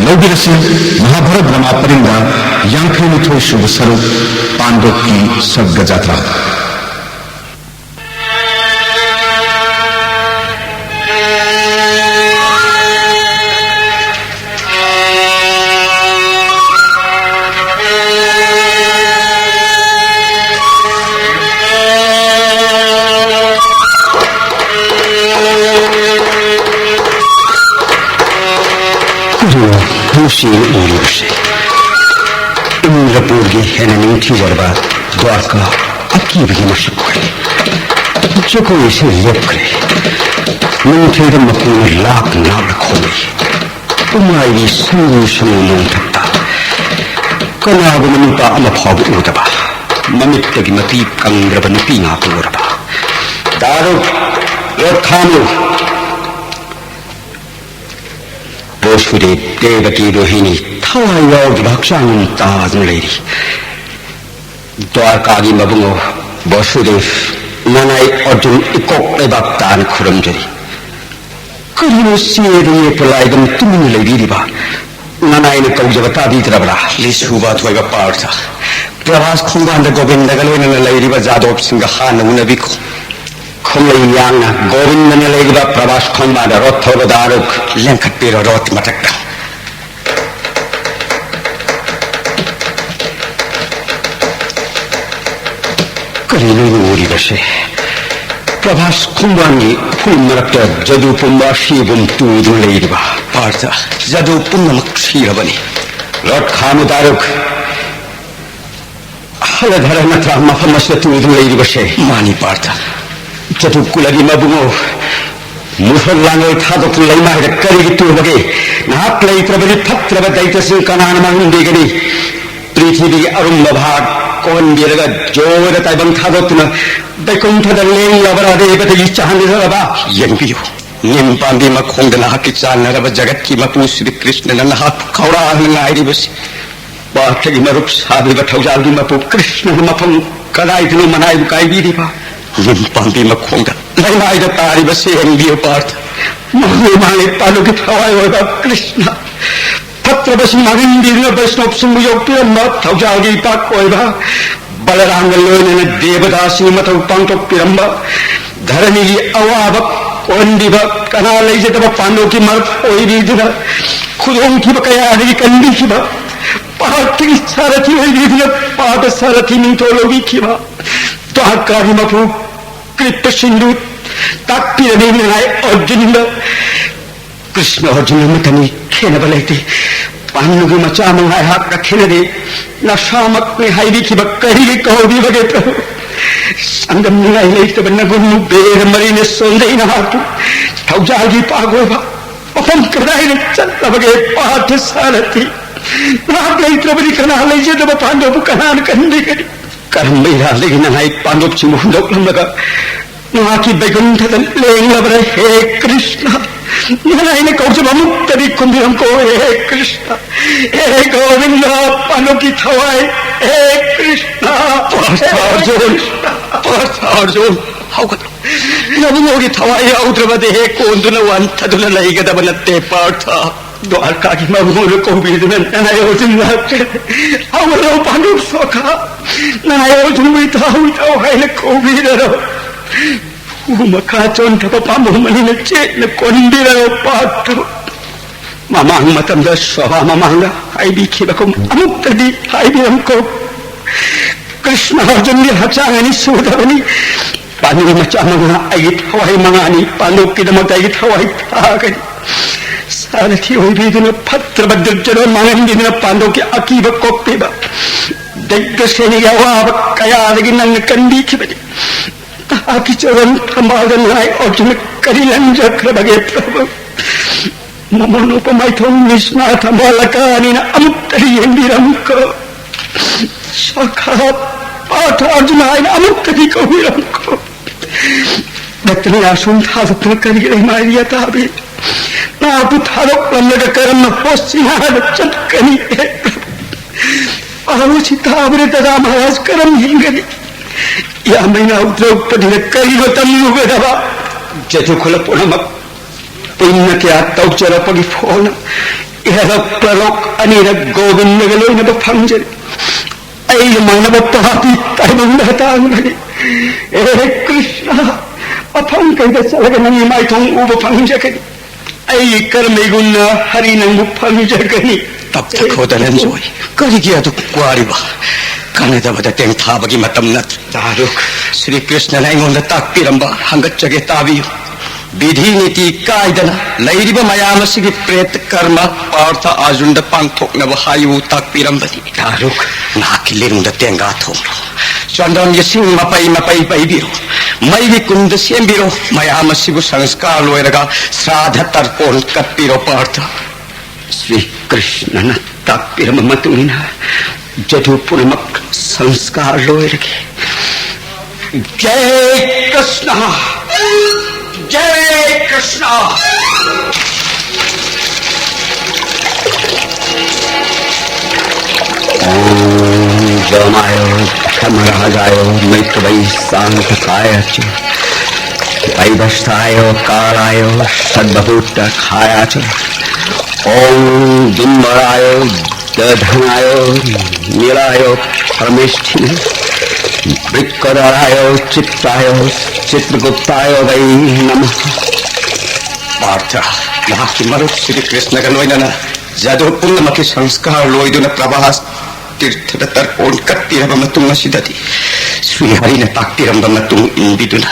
लौबिरसी महाभारत रमापरिंदा यांखैनिथोय शुभ स्वरूप पांडव की स्वर्ग यात्रा। इंद्रपुरी हेननिंथी वरबा द्वारका अकीबगी मशक्करे जको इसे लेपरे मंथेर मकुन लाख नाग खोले तुम्हारी संगी समूह थकता कनागमनिपा अमफाब उदबा ममित्तगी मती कंग्रब नुपी नापुरबा दारो रोखानो वसुदेव देवकी रोहिणी थवायाव भक्षांग ताजन लेरी द्वारकागी मबुंगो वसुदेव ननाई अर्जुन इकोक लेबाक्तान खुरमजरी करिनो सिएरिए पलाइगम तुमिन लेरीबा ननाई ने कौजबता दीतरबरा लिसुबा थोइबा पार्था प्रभास खुंगान गोविंद गलोइन लेरीबा जादव सिंह खान उनबिको खुमलैयांगना गोविंद ने लेरीबा प्रभास खुंगान रथोब दारुक लेंखपेरो रथ मटकता करीबसे प्रभास खुंबानी फुल मरक्ता जदू पुंबा शीबुम तूदु लेरीबा पार्था जदू पुन्नमक शीरबनी रथ खामुदारुक हलधर नत्रा मफमस तूदु लेरीबसे मानी पार्था जदू कुलगी मबुंगो मुसल लांगो थादो कुलैमा करीगी तुबगे नाक लैत्रबनि फत्रब दैतसिं कनान मंदेगनी पृथ्वी अरुंब भाग कौन बिरगा जोर ताइबं थादोतुना दैकुंठद लेंगबरा देबदगी चाहनिरबा यंबियो निंपांदी मखोंदना हकि चालनरब जगत की मपु श्री कृष्ण नहा खौरा नाइरिबसी बाथगी मरुप साबिब थौजालगी मपु कृष्ण मफम कदाइदनु मनाइ काइबिरिबा निंपांदी मखोंद लैनाइद तारिबसे यंबियो पार्थ महे माने पालुगी थवाय होगा कृष्ण पत्रबसी मगिंदीन वैष्णव सिंह योगपिरम्बा थौजालगी पाक ओइबा बलराम लोयने देवदासी मथौ पांतोपिरम्बा धरणी अवाब कोंदिबा कना लैजतब पांडव की मर ओइबीदिना खुदों की बकयारी कंदी किबा पार्थिक सारथी ओइबीदिना पाद सारथी नितोलोगी किबा तो आकारी मफु कृप सिंधु ताक्पिरने नाय अर्जुन कृष्ण अर्जुन मतनी खेन बलैते पांडुगी मचा मंगाय हाक रखेन दे नशामक ने हाईरी की बक्करी कहोगी बगे प्रभु संगम निगाई लेते बन्ना गुन्नु बेर मरी ने सोंदे ना हातु थौजागी पागोबा अपन कराई ने चल बगे पाठ सारथी रात लेते बनी कना लेजे तब पांडव कनान कंदी करी कर्म मेरा लेकिन नाई पांडव चिमुंडो लगा ना की बैकुंठ लेंग लबरे हे कृष्ण नारायण कौजब मुक्तरी कुंदिरम को हे कृष्ण हे गोविंद पानो की थवाई हे कृष्ण अर्जुन नबुंगोगी थवाई औद्रवदे हे कोंदुन वंथदुन लैगदबनते पार्थ द्वारका की मबुंगोल को बीदुन ननायोजुन अवरो पांडु सोखा ननायोजुन विताउ हाइल को बीदरो मकाचोन थप पामुमनी न चेत न कोंदिरो पाट ममांग मतम द सभा ममांग आईबी खिबकुम अमुक्तदी आईबी हमको कृष्ण अर्जुन ने हचांगनी सुदवनी पानी मचा मंगा आई थवाई मंगानी पांडव की दमत आई थवाई थागनी सारथी होई भी दिन पत्र बद्रजरो मंगन पांडव के अकीब कोक्तिबा दिग्ग सेनी यावा कयादगी नंग कंदी खिबदी आकी चरण थंबादन नाय अर्जुन करिलन जक्र बगे प्रभु ममोनुपमाइथों निष्णाथ बालकानि न अमुक्तरी यंबिरंको सखा पाठ अर्जुन आय अमुक्तरी कहुरंको दत्तनी आसुन थादत्न करिले मारिया ताबे ना पुथारो लंगड करम होसिना चटकनी आरोची ताबरे तदा महाराज करम हिंगनी या महीना द्रौपदी ने कई तमुगदबा जजुकुल पुनम पुण्य के तौचर पगी phone ihalok pralok anirag Govind nagaloy na bapangjan ay mana bapahati tayo mangdatang lagi Krishna apang kayo talaga nang imay tong ubapangjan ay karamigun na hari ng bapangjan taptakodalan joy karigiyado kwari ba kanada badateng tabagi matamnat daruk Sri Krishna na ingon na takpiramba hanggat jage tabiyo विधि कायदना लैरिब मयामसिगी प्रेत कर्म पार्थ आजुंड पांगथोकनब हायु ताकपिरंबदी दारुक नाकिलेरुंद तेंगा थोंरो चंदन यसिंग मपई पैबिरो Maggi कुंद सेंबिरो मयामसिबु संस्कार लोयरगा श्राद्ध तर्पण कत्पिरो पार्थ श्री कृष्णन ताकपिरम मतुनिना जदुपुरमक संस्कार लोयरगे जय कृष्ण जय कृष्ण ओम जमाय क्षमराजाय मैत्रवै शांतकाय च वैदष्टाय कालाय सद्बहुट खाय च ओम दिम्बराय दधनाय नीलाय परमेष्ठिने वृक्कराय चित्राय चित्रगुप्ताय वै नमः पार्थ महाकी मरुत श्री कृष्ण का लोयना जादव पुण्यमकी संस्कार लोयदुना प्रभास तीर्थ तर्पण कत्तिरब मतुंग सिदति श्री हरि ने ताक्तिरब मतुंग इंबिदुना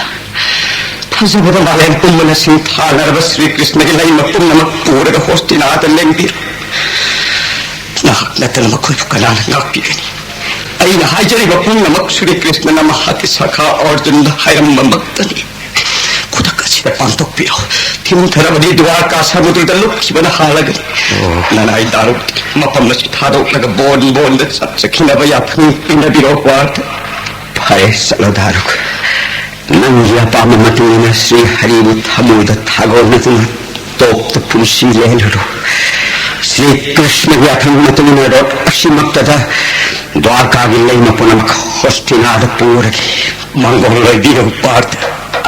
फजबद मालेन पुण्यन सिंथानरब श्री कृष्ण के लई मपुण्यम पूरग होस्तिनाथ लेंबिर नतन मखुय कनान नाक्पिगनी अयना हाजरिब पुण्यमक श्री कृष्ण महाकी सखा अर्जुन हायरम मक्तनी खुदकसिद पांतोक्पिरो थिमथरबदी द्वारका समुद्रद लुक्खिबन हालगनी ननाई दारु मपमनसि थादोक्लग बोन द सत्सखिनब याफनी पिनबिरो वार्थ फरे सलो दारुक नंगिया पाममतुना श्री हरि थमुद थागोनतुना तोक्त पुरुषी लेनरो श्री कृष्ण व्याखनमतुना रोट अशिमक्तदा द्वारका गिल्लै मपुनमक होस्टिनाद पूरगी मंगोलय दिरो पार्थ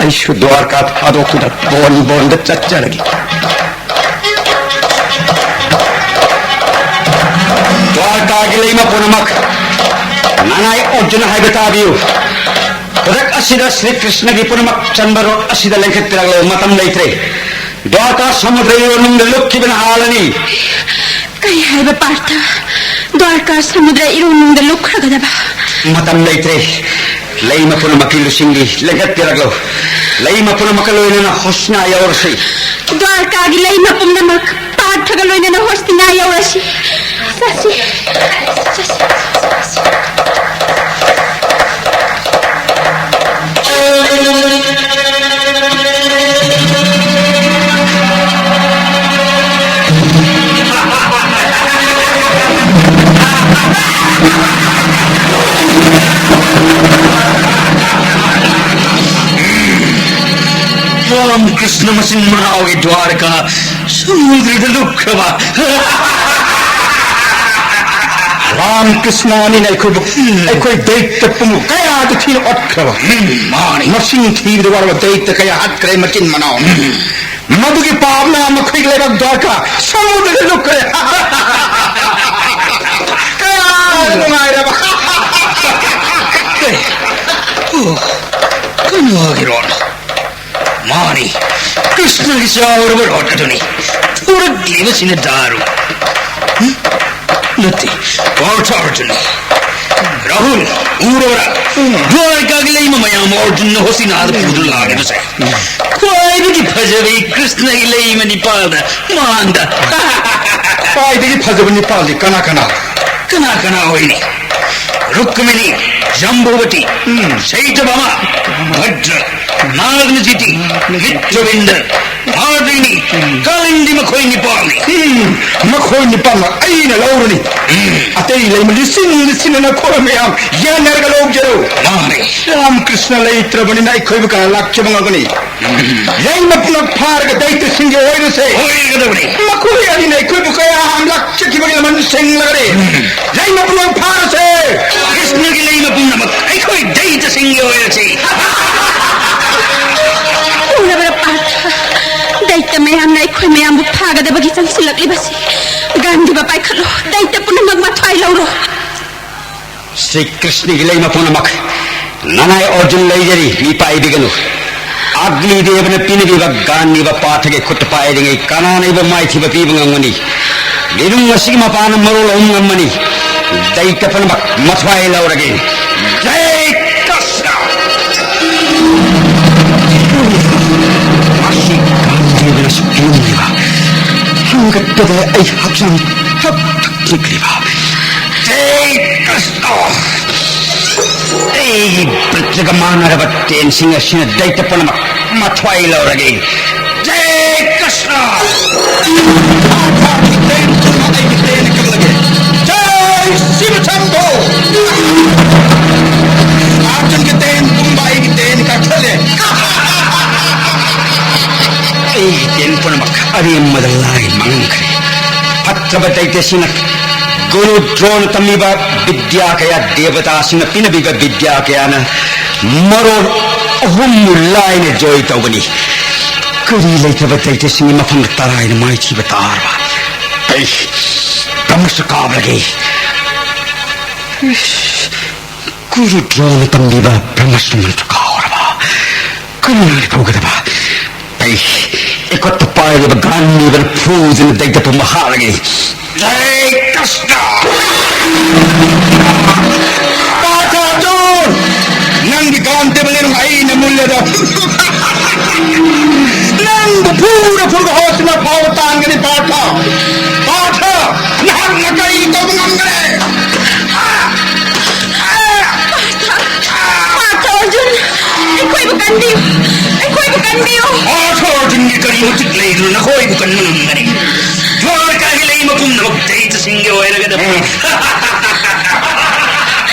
ऐशु द्वारका थादोकुद बोन द चच्चरगी द्वारका गिल्लै मपुनमक नानाय अर्जुन हायबताबियो रक असिदा श्री कृष्ण की पुनमक चंबरो असिदा लेखतिरगले मतम लैत्रे द्वारका समुद्र योनिंद लुक्खिबन हालनी कई हायब पार्थ द्वारका समुद्र इरोनिंद लुक्खगदबा मतम लैत्रे लैम पुनमकी लुसिंगी लेखतिरगलो लैम पुनमक लोयना होस्ना यौरसी द्वारका गी लैम पुनमक पार्थग लोयना होस्तिना यौरसी ससी राम कृष्ण मसिन मनाओगे द्वारका समुद्र लुक्खबा राम कृष्ण नि अखोई दैत्य पुमु कया दुखी अटखबा मानी मसिन थी द्वार दैत्य कया हटक्रे मकिन मनाओ मधुकी पावना मखोई लेबक द्वारका समुद्र लुक्ख कया मायरा कनो गिरो मानी कृष्ण की चावर बरोटनी पूरा दिवस इन दारू नती पार्थ अर्जुन राहुल ऊरोरा द्वारका गिलै मयाम अर्जुन होसिनाद पूजु लागेन छ कोइदि फजबे कृष्ण गिलै मनि पाल्द मान्द कोइदि फजबे नेपालि कना होइनि रुक्मिणी जम्बुवती शैतभामा भद्र नागनजिति हितविंद हार्दिनी कालिंदी मखोई निपालनी अयिना लौरनी अतई लैमली सिन न खोरमयाम या नरगलोक जरो माने राम कृष्ण लैत्र बनिना खोइब का लाक्ष्य बंगगनी लैम पुनः फारग दैत्य सिंगे होइरसे होइगदबनी मखोई अनि नै खोइब कया हम लाक्ष्य की बगिल मन सिंग लगरे लैम पुनः फारसे कृष्ण की लैम पुनः आई खोइ दैत्य सिंगे होइरसे दैत्य मैम नै खोइ मैम फागदबगी संसिलकली बसी गांधी बापाई खलो दैत्य पुनः मगमा थाई लौरो श्री कृष्ण गिलाई मा पुनः मक ननाय अर्जुन लैजरी विपाई बिगनु अग्नि देवन पिनबीब गान्नीब पाठगे खुट पाएंगे कनानैब माइथिब पीबंगमनी विरुंग सिग्मा पान मरोल उंगमनी दैत्य पुनः मक मथवाई लौरगे जय कृष्ण आशी गांधी विरस पिनबीबा हंगत्तदे ऐ हक्सं हक निकलिबा जय कृष्ण ऐ प्रजगमानरवत्तेन सिंह सिंह दैत्यपन मथवाई लौरगे जय कृष्ण जय शिव शंभो अर्जुन के तेन तुम्बाई की तेन का खले ऐ तेन पन अरे मदलाई मंगरे पत्रव दैत्य सिंह गुरु द्रोण तमीब विद्या कया देवता सिंह पिनबीग विद्या कया न मरो अहुम लाइन जोई तौबनी करी लेथब दैत्य सिंह मफंग तराइन माइथी बतारवा ऐ ब्रह्मस काब लगे गुरु द्रोण तमीब ब्रह्मस मंत्र कावरवा करुणानि भोगदवा ऐ एकत पाए गान्नी वर फूज न दैत्य प महारगे जय कृष्ण पाठार्जुन नंग गांते बलेनु आई न मूल्यद नंग पूरा फुग होत न पावतांगनि पाठ पाठ नहर नकई तो मंगरे पाठार्जुन कोई बुकंदियो पाठार्जुन की करी मुझ ले न कोई बुकन मंगरे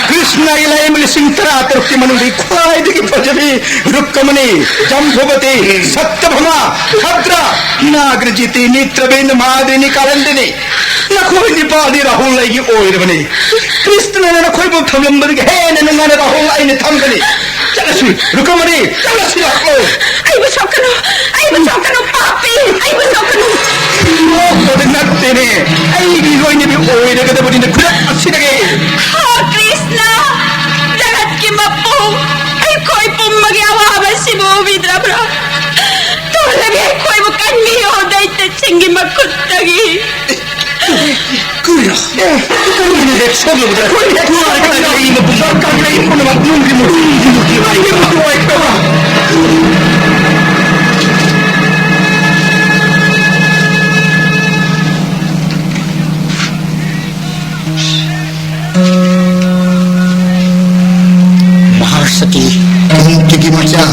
कृष्ण इलायमल सिंतरा तरक्की मनुदी खुआइदगी पजवी रुक्कमनी जंभुवती सत्यभमा भद्रा नागरजीती नेत्रबेन मादिनी कालंदिनी नखोई निपादी राहुल लगी ओइरबनी कृष्ण ने नखोई बो थमलंबर के हे ने नंगाने राहुल आई ने थमगनी चलसी रुक्कमनी चलसी राहुल आई बसोकनो पापी आई बसोकनो नत्तेने आई भी कोई ने भी ओइरगदे बनी ने खुद अच्छी लगे हाँ कृष्ण जगत की मप्पू आई कोई पुम्मगे आवाबसी वो विद्रब्रा तो लगे कोई वो कन्नी हो दैत्य चिंगी मकुत्तगी कुरिया कुरिया सब लोग कुरिया तुम्हारे का नहीं मैं बुजार कर रही हूँ मैं अपनों की मुट्ठी महासती की मचा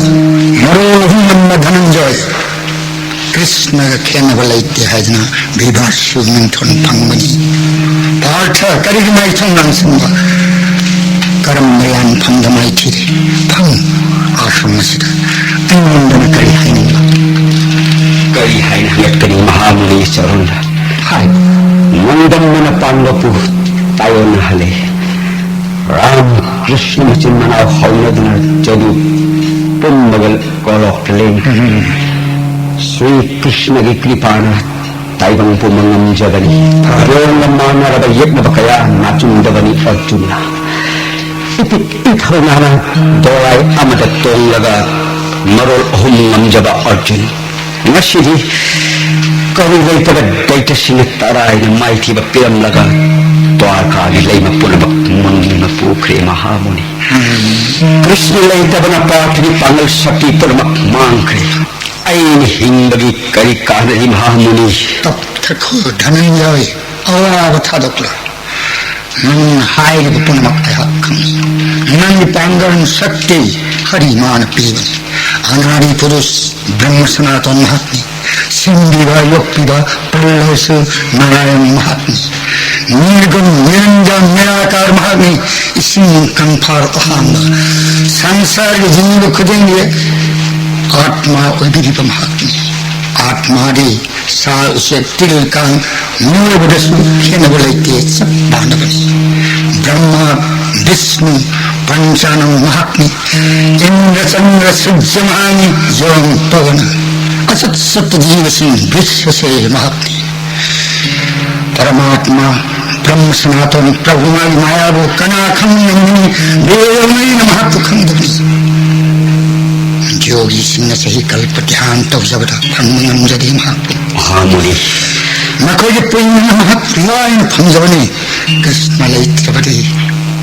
मरो हुम धनंजय कृष्ण खेन बलैत्य हजना विभाषु मिंथुन फंगमनी पार्थ करिग मैथुन नंसंग करम मयान फंगमाई थिरे फंग आश्रम सिद अनंदन करी हाइन यत्करी महामुनि चरण हाय मंदन मन पांडवपु तायोन हले राम कृष्ण चिन्मना हौनदन जदु पुम्मगल कोलोक्लेन श्री कृष्ण की कृपाण ताइबंग पुमंगम जगनी रोंग मानरब यज्ञ बकया नाचुंदवनी अर्जुन इथरनाना दोराय अमद तोंगलगा मरोल अहुम जब अर्जुन नशिदी कवि वैतब दैत्य सिंह तराय माइथी पिरम लगा द्वारका गिलाई में पुनः मंगी में पोखरे महामुनि कृष्ण लैतब न पाठनी पांगल शक्ति पुनः मांग ऐन हिंदगी करी कानरी महामुनि तब तक धनंजय अवावथा दक्ला नन हाय पुन मक्ते हक्कम नन पांगन शक्ति हरिमान पीव अनादि पुरुष ब्रह्म सनातन महात्मा सिंधिवा योक्तिवा प्रलयस नारायण महात्मा निर्गुण निरंजन निराकार महात्मा इसी कंफार अहंग संसार के जीव खुदेंगे आत्मा उद्दीप महात्मा आत्मा रे सा उसे तिल का मूल बदसु खेन बोलते सब बांधवनी ब्रह्मा विष्णु पंचानन महात्मा इंद्र चंद्र सूर्यमानी जों पवन असत सत जीव सिंह विश्व से महात्मा परमात्मा ब्रह्म सनातन प्रभुमाई मायाबो कना खंगनी देवमय नमः खंगनी जोगी सिंह सही कल्प ध्यान तब जबदा फंगन जदी महामुनि नखोई पुण्य नमः लाइन फंजवनी कृष्ण लैत्रपति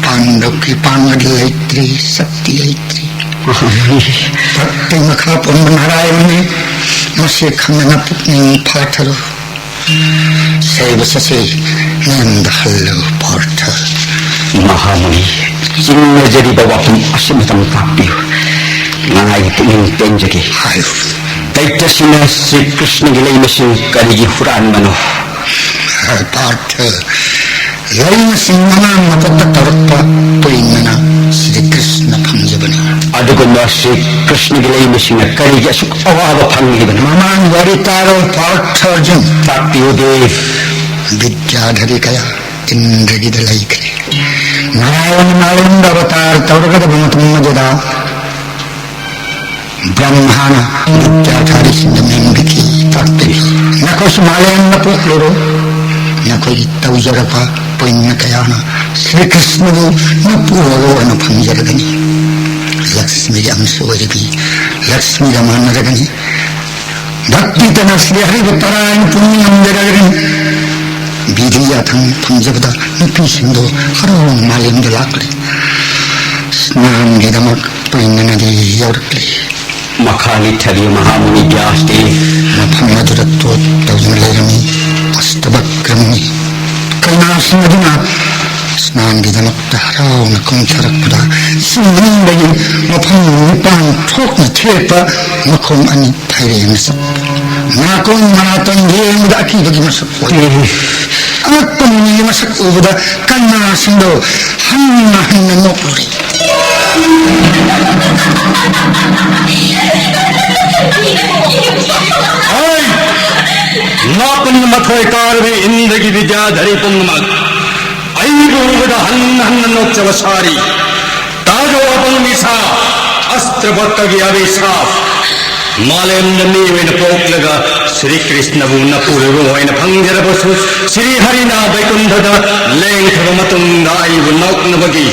पांडव की पांडव लैत्री शक्ति लैत्री भक्ति मखा पुण्य नारायण ने मसे खंगन पुण्य फाठरो सैव ससे नंद हल्लो पाठ महामुनि जिन्न जरी बाबापुन असिमतम ताप्पियो नाई पुण्य तेंजगे आयो दैत्यसिंह श्री कृष्ण गिले मसिन करिगी हुरान मनो पाठ लैन सिंहना मपत तरप पुइनना श्री कृष्ण फंजबनी अदुगुम्बा श्री कृष्ण गिले मसिन करिगी असुक अवाब फंगिबन ममान वरितारो पाठ अर्जुन ताप्पियो देव विद्याधरी कया इंद्रगिद लैक्रे नारायण नारायण अवतार तौरगद भमतुम जदा ब्रह्माण विद्याधारी सिंधमें बिकी ताप्पे नको सुमालयन न पोखलोरो नको इत्तौजरपा पुण्य कयाना श्री कृष्ण वो न पूर्वो न फंजरगनी लक्ष्मी अंशोरगी लक्ष्मी रमान रगनी भक्ति तना श्री हरि वतरायण पुण्यम जगनी बीधिया थंग फंजबदा नुपी सिंधो हरो मालिंद लाकड़े स्नान गिदमक पुण्य नदी योरकले मखानी ठरी महामुनि व्यासदेव मफमधुरत्व तौजलेरमी अस्तबक्रमी कैलास नदीना स्नान गिदमक हराव न कुंथरकदा सिंहनिंदगी मफम निपान ठोक न थेपा मखोम अनि थाइरेन सब नाकोन मनातन येम दाकी बगी मसक अनक्तम नि मसक उबदा कन्ना सिंदो हन्ना हन्ना नोपुरी नापन मथोय कारवे इंद्रगी विद्याधरी पुण्यमग ऐबुगद हन्न हन्न नोचव सारी ताजो अपन मिसा अस्त्र बत्तगी अविसा मालेम नीवेन पोक्लगा श्री कृष्ण बुन पूर्व होइन फंजर बसु श्री हरिना वैकुंठद लेंखव मतुंगाई नौक्नबगी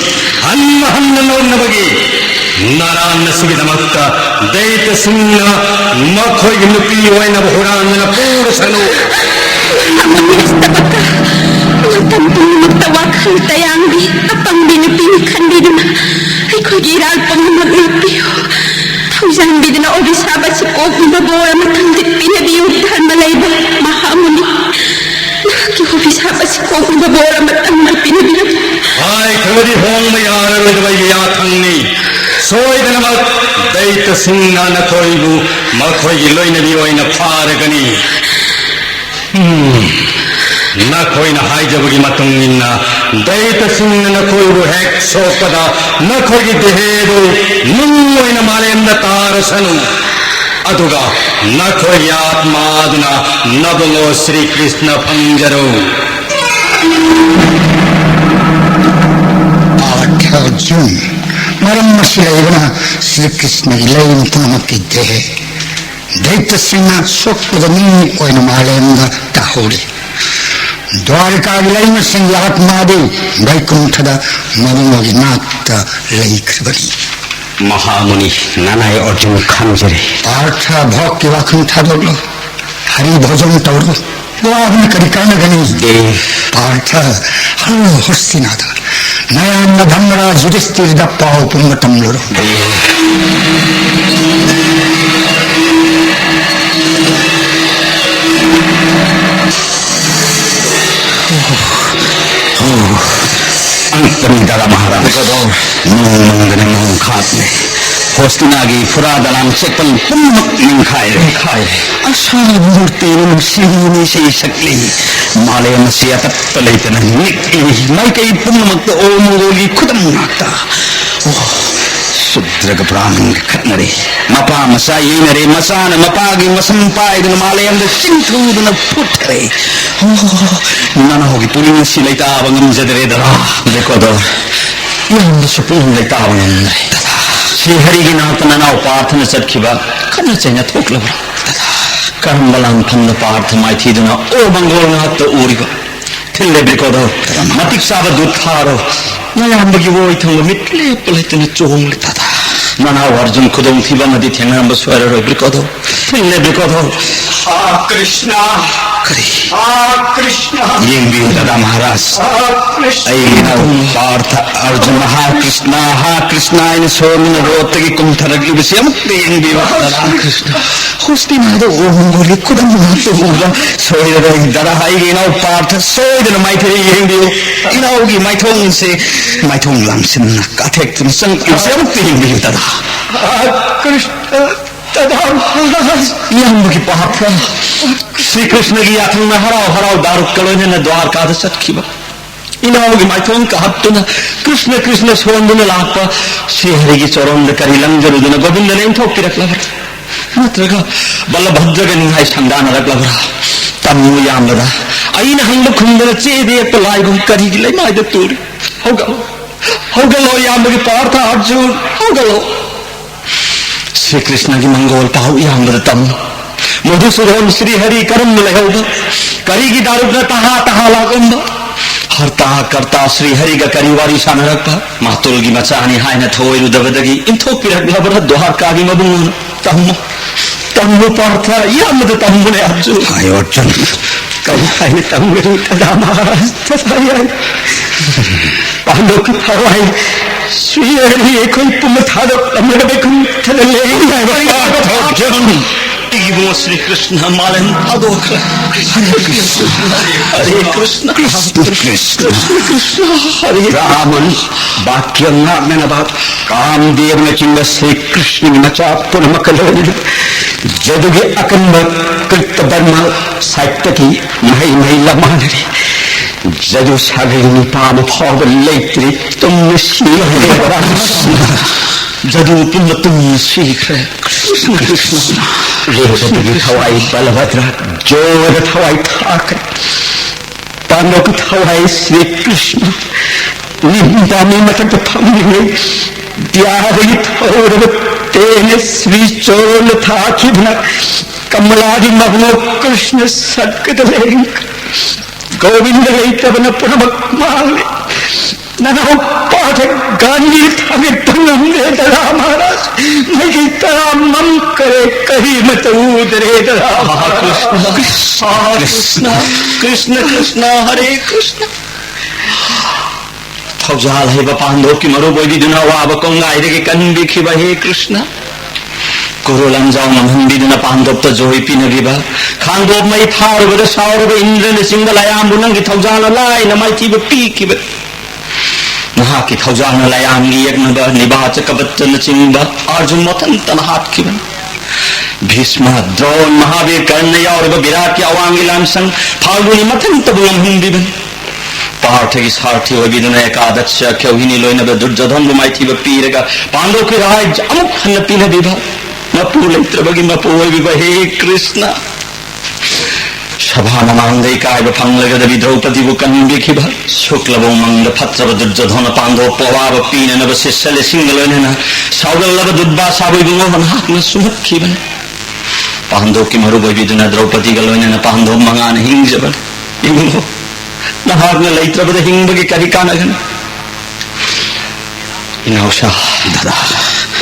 हन्न हन्न नौनबगी नारायण सुविधमक्ता दैत सिंह मखोय नुपी होइन बहुरान पूर सनु Wakang tayang bi apang binipin kandiduna ay ko giral pamamagnapiyo tausang bidina obisaba si kong babawa matangdip pinabiyudahan malayba mahamuni naki obisaba si kong babawa matangmal pinabiyudahan ay kawadi hong mayara rodway yatangni soy danamak dayta singa na koybu makoy giloy na biyoy na paragani na koy na haijabagi matungin na dayta singa na koybu hek sopada na koy gidehedo nungoy na malayam na tarasanu aduga na koy atmaduna nabungo Sri Krishna panjaro Arjun मरम मसिलेवना श्री कृष्ण की लैन पुनमकी देह दैत्य सिंह सोक्पदनी ओइन मालेंद ताहोरे द्वारका लैन सिंह आत्मादे वैकुंठद मरुमोगी नाक्त लैख्रबनी महामुनि नानाय अर्जुन खांजरे पार्थ भोग की वाखुंठा दोगलो हरि भोजन तौरो वाहन करिकान गनी देव पार्थ हलो हस्तिनाथ नयान धर्मराज युधिष्ठिर दप्पाओ पुंगतम लोरो अंतरिदारा महाराज मंगने मोह खात में होस्तिनागी फुरादलाम चेपल पुण्यमक निंखाए असा मूर्ति सिंहनी से शक्ली माले मसिया तत्तलेतन माइकई पुण्यमक ओ मंगोली खुदम नाता शुद्रग ब्राह्मण खतनरे मपा मसा येनरे मसान मपागी मसंपायदन मालेयम द सिंथूदन फुटरे नना होगी पुलिन सिलेता बंगम जदरे दरा देखो दो यंद सुपुन लेता बंगम श्री हरि की नाथ नना उपार्थन सत्खिबा खन चैन थोकलबरा कर्मबलान फन्न पार्थ माइथीदना ओ मंगोल नाथ उरिबा ꯊꯤꯜꯂꯦꯕ꯭ꯔꯤꯀꯣꯗꯣ ꯃꯇꯤꯛ ꯆꯥꯕ ꯗꯨꯠ ꯊꯥꯔꯣ ꯅꯌꯥꯝꯕꯒꯤ ꯋꯣꯏ ꯊꯪꯕ ꯃꯤꯠ ꯂꯦꯞꯄ ꯂꯩꯇꯅ ꯆꯣꯡꯂꯦ ꯇꯥꯗ ꯅꯅꯥꯎ ꯑꯔꯖꯨꯟ ꯈꯨꯗꯣꯡꯊꯤꯕ ꯑꯃꯗꯤ ꯊꯦꯡꯅꯔꯝꯕ ꯁꯣꯏꯔꯔꯣꯏꯕ꯭ꯔꯤꯀꯣꯗꯣ ꯊꯤꯜꯂꯦꯕ꯭ꯔꯤꯀꯣꯗꯣ कृष्णा कृष्णा यंबियो दादा महाराज पार्थ अर्जुन कृष्णा इन सोमन रोतगी कुंथरगली विषयम यंबियो दादा कृष्ण हुस्ती मादो ओंगोली कुदम मातो मुगा सोयरे दादा हाई इनाउ पार्थ सोयदन माइथे यंबियो इनाउगी माइथोंग से माइथोंग लामसिन काथेक तुमसन विषयम यंबियो दादा कृष्ण की पात्र श्री कृष्ण की याथंग में हराव हराव दारुक कलोने न द्वारका सत्खिब इनाओगी माइथों का हत्तुन कृष्ण कृष्ण सोंदुन लाप श्री हरि की चोरोंद करी लंजरुदुन गोविंद ने थोक रखलबर नत्रगा बलभद्रग निहाय संदान रखलबर तम्मु यामदा अइन हंग खुंदन चेदे पलाइगु करी गिले माइद तूरी होगलो याम की पार्थ अर्जुन होगलो श्री कृष्ण की मंगोल पाऊ यामृतम मधुसूदन श्री हरि करम लहोब करी की दारुग तहा तहा लागुंब हरता करता श्री हरि का करीवारी सानरक मातुल की मचानी हाय न थोई रुदबदगी इंथो पिरक लबर द्वारका की मबुन तम्मु पार्थ यामद तम्मु ने अर्जुन हाय अर्जुन करी हाय तम्मु तदा महाराज तसाय पांडव की फरवाई श्री हरि कोई पुम थारो तमरे बेकुन थले अर्जुन इगो श्री कृष्ण मालन अदोख हरे कृष्ण हरे रामन वाक्य में बात कामदेव ने चिंग श्री कृष्ण मचा पुनमकल जदुगे अकंब कृत बर्मा साहित्य की मही महिला मानरी जदु सागरिनी पाम फाव लेत्री तुम शील जदु पुण्य तुम शीघ्र कृष्ण कृष्ण रेवती थवाई बलभद्र जोर थवाई ठाक पांडव की थवाई श्री कृष्ण निंदा में मतलब फंगे त्यागी थोर तेने श्री चोल था खिभना कमलादि मग्नो कृष्ण सकत लेंग गोविंद लेतवन पुनमक्माले ननो पाठ गांधी थामे तुंगे दरा महाराज मगी तरा मम करे कही मत उदरे दरा कृष्ण कृष्ण कृष्ण कृष्ण हरे कृष्ण थौजाल है पांडव की मरो बोली दुना वाब कोंगाइरे के कन्बी खिबा हे कृष्ण कोरो लंजाव मंदिर पांडव तो जोई पीनबीबा खांदोब मई फारबद सावरब इंद्र ने सिंगल आयाम बुनंगी थौजाल लाई न माइथीब पीकिब नहा की थौजाल लायाम गी यज्ञब निबाच कबच्चन चिंब अर्जुन मथन तन हाथ किब भीष्म द्रोण महावीर कर्ण यावरब विराट अवांगी लामसंग फाल्गुनी मथन तबुलम हिंदीब पार्थ की सारथी होबिदुन एकादश क्योहिनी लोइनब दुर्योधन माइथीब पीरगा पांडव की राय अमुक हन पीनबीबा मपू लेत्रबगी मपू हे कृष्ण सभा नमांगई काय फंगलगदबी द्रौपदी को कन्बिखिब शुक्लबो मंद फत्रब दुर्योधन पांडव पवाब पीननब शिष्यले सिंगलनेना साउगल्लब दुद्बा साबुगो हनहाकन सुमखिब पांडव की मरुबबिदुन द्रौपदी गलोनेना पांडव मंगान हिंजब इंगो नहाकन लेत्रबद हिंबगी करिकानगन इनौशा दादा